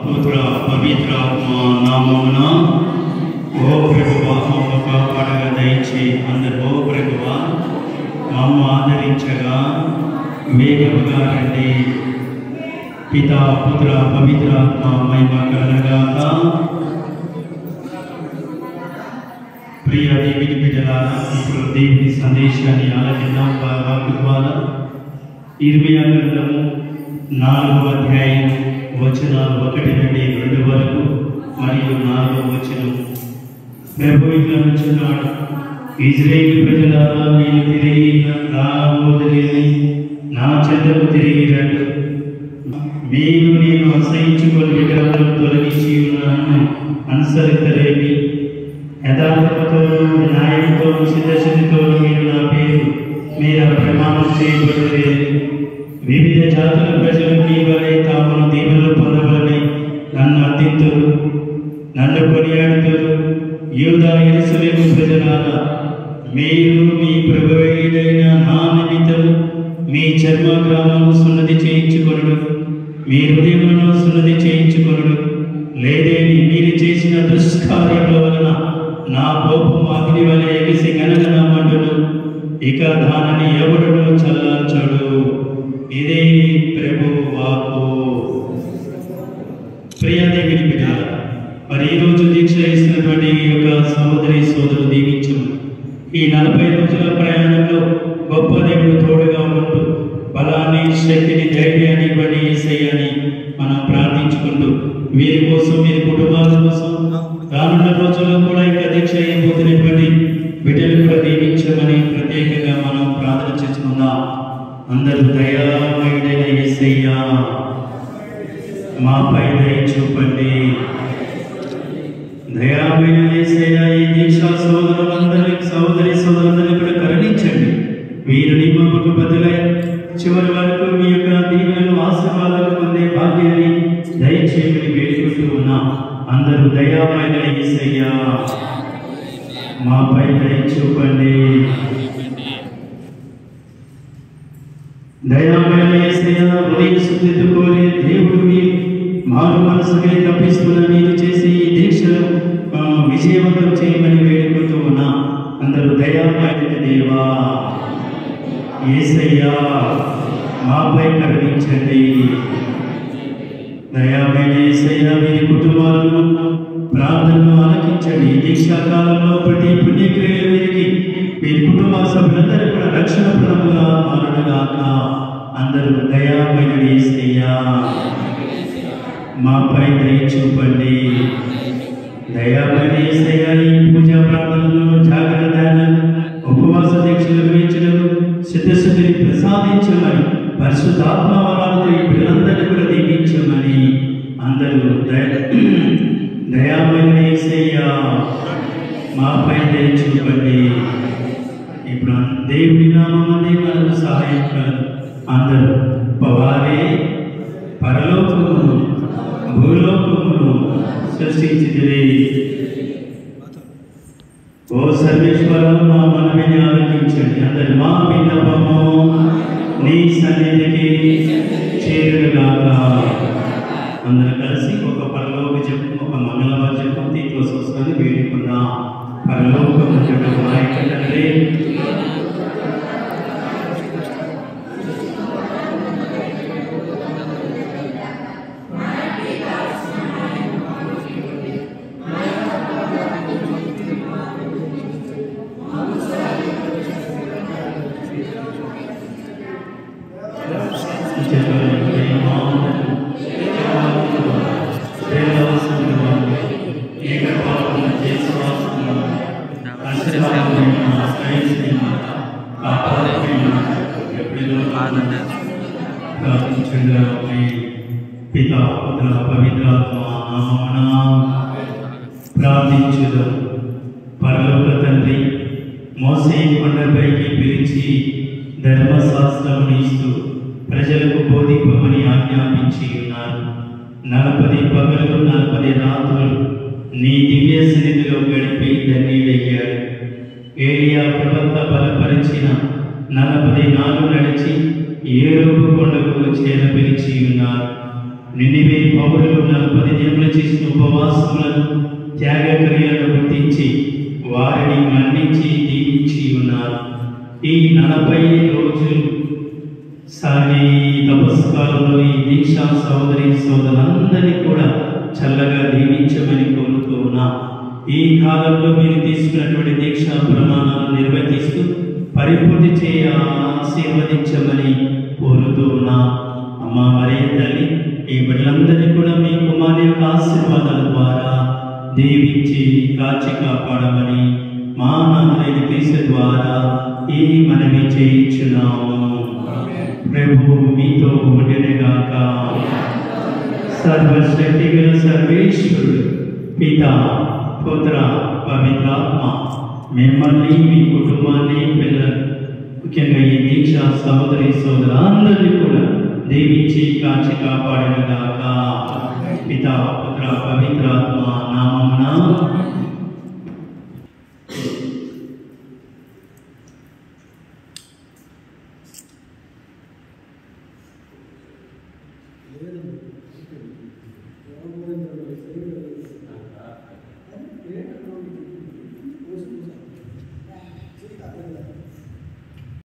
పుత్ర పవిత్ర ఆత్మ నామమున ఓ ప్రభువా మమ్మ కాపాడగా దయచి అందరు ఓ ప్రభువా మమ్మ ఆదరించగా వేగముగా రండి. పితా పుత్ర పవిత్ర ఆత్మ మహిమ కలగాక. ప్రియ దేవుని బిడ్డలారా, ఇప్పుడు దేవుని సందేశాన్ని ఆలకిద్దాం. వాక్కు ద్వారా 20వ గ్రంథము 4వ అధ్యాయం వచనాలు 1 నుండి 2 వరకు మరియు 4వ వచనం. ప్రభు ఇట్లా నుంచున్నాడు: ఇజ్రాయేలు ప్రజలారా, నేను తిరిగి రాబోదులేని నా చెంతకు తిరిగి రండి. మీరు నేను అసహించుకొని విగ్రహాలను తొలగించి నన్ను అనుసరితలేమి. యథార్థతతోనూ న్యాయంతోనూ సిద్ధశుద్ధితోనూ మీరు నా పేరు మీద ప్రమాణం చేయబడలేదు. వివిధ జాతుల ప్రజలు మీ వలె తాము దీవులు పొందవలని నన్ను అర్థింతురు, నన్ను కొనియాడుతారు. యూదా యెరూషలేము ప్రజలారా, మీరు మీ ప్రభువైన నా నిమిత్తం మీ చర్మగ్రామము సున్నతి చేయించుకొనుడు, మీ హృదయములను సున్నతి చేయించుకొనుడు. లేదేని మీరు చేసిన దుష్కార్యముల వలన నా కోపం అగ్ని వలె ఎగిసి గనగన మండును. ఇక దానిని ఎవడును చల్లార్చడు. ఇదే ప్రభు వాక్కు. ప్రియ దేవుని బిడ్డలారా, మరి ఈరోజు దీక్ష ఇస్తున్నటువంటి ఈ యొక్క సహోదరి సోదరులు దీవించు. ఈ 40 రోజుల ప్రయాణంలో గొప్ప దేవుడు తోడుగా ఉంటూ బలాన్ని, శక్తిని, ధైర్యాన్ని ఇవ్వండి యేసయ్యని మనం ప్రార్థించుకుంటూ వీరి కోసం, వీరి కుటుంబాల కోసం రానున్న రోజుల్లో కూడా ఇంకా దీక్ష అయిపోతున్నటువంటి బిడ్డలు కూడా దీవించమని ప్రత్యేకంగా మనం ప్రార్థన చేసుకుందాం. అందరూ దయామయుడైన యేసయ్య మాపై దయ చూపండి. దయామయుడైన యేసయ్య ఈ దీక్షా సహోదరి సోదరులందరినీ కూడా కరుణించండి. వీరు నిమ్మకు బదులై చివరి వరకు మీ యొక్క దీవెనలు, ఆశీర్వాదాలు పొందే భాగ్యాన్ని దయచేయమని వేడుకుంటూ ఉన్నాం. అందరూ దయామయుడైన యేసయ్య మాపై దయ చూపండి. దయామయుడైన యేసయ్య, హృదయ శుద్ధితో కోరే దేవుడు మారు మనసుగా తప్పిస్తున్న మీరు చేసి ఈ దీక్షను విజయవంతం చేయమని వేడుకుంటూ ఉన్నా. అందరూ దయామయుడైన దేవా యేసయ్య మాపై కరుణించండి. దయామయుడైన యేసయ్య వీరి కుటుంబాలను ప్రార్థనలు ఆలకించండి. దీక్షా కాలంలో ప్రతి పుణ్యక్రియలు వీరికి, వీరి కుటుంబ సభ్యులందరూ కూడా రక్షణ ఫలముగా మారునుగాక. అందరూ దయామయుడైన యేసయ్య మాపై దయ చూపండి. దయామయుడైన యేసయ్య ఈ పూజా ప్రార్థనలు, జాగ్రత్త ఉపవాస దీక్షలు గురించడం సిద్ధశుద్ధిని ప్రసాదించమని, పరిశుద్ధాత్మ వరాలతో ఈ పిల్లలందరినీ కూడా దీవించమని అందరూ దయామయుడైన యేసయ్య మాపై దయ చూపండి. ఇప్పుడు దేవుని నామమునే మనకు సహాయం కలదు. అందరూ పవారే పరలోకమును భూలోకమును సృష్టించితిరి. ఓ సర్వేశ్వర, మా మనవిని ఆలకించండి. అందరు మా విన్నపము నీ సన్నిధికి చేరుగాక. అందరూ కలిసి ఒక పరలోక జపం, ఒక మంగళవార జపం దీంట్లో వస్తుంది వేడుకున్నా. పరలోకము మా యొక్క తండ్రి, పితా పుత్ర పవిత్రాత్మ నామమున ప్రార్థించుదాం. పరలోక తండ్రి, మోసే కొండపైకి పిలిచి ధర్మశాస్త్రమును ఇస్తూ ప్రజలకు బోధింపమని ఆజ్ఞాపించి ఉన్నారు. 40 పగలు 40 రాత్రులు నీ దివ్య సన్నిధిలో గడిపి ధన్యుడయ్యాడు. ఏలియా ప్రవక్త బలపరిచిన 40 నాళ్ళు నడిచి ఏడుపు కొండకు చేరపిలిచి ఉన్నారు. నినివే పౌరులు 40 సాహసములను త్యాగక్రియలను గుర్తించి వారిని మన్నించి దీవించి ఉన్నారు. ఈ 40 రోజులు సాగే తపస్కాలంలో ఈ దీక్షా సోదరి సోదరులందరినీ కూడా చల్లగా దీవించమని కోరుతూ ఉన్నా. ఈ కాలంలో మీరు తీసుకున్నటువంటి దీక్షా ప్రమాణాలను నిర్వర్తిస్తూ పరిపూర్తి చేయ ఆశీర్వదించమని కోరుతూ ఉన్నా. అమ్మ మరియ తల్లి, ఈ బిడ్డలందరినీ కూడా మీ కుమారి యొక్క ఆశీర్వాదాల ద్వారా దీవించి కాచి కాపాడమని మా నాథుడైన క్రీస్తు ద్వారా ఈ మనవి చేయించున్నాము. ప్రభు మీతో ఉండునుగాక. సర్వశక్తి గల సర్వేశ్వరుడు పితా పుత్ర పవిత్రాత్మ మిమ్మల్ని మీ కుటుంబాన్ని పిల్లలు ముఖ్యంగా ఈ దీక్షా సహోదరి సోదరులందరినీ కూడా దీవించి కాచి కాపాడునుగాక. పితా పుత్ర పవిత్రాత్మ నామమున. లేదు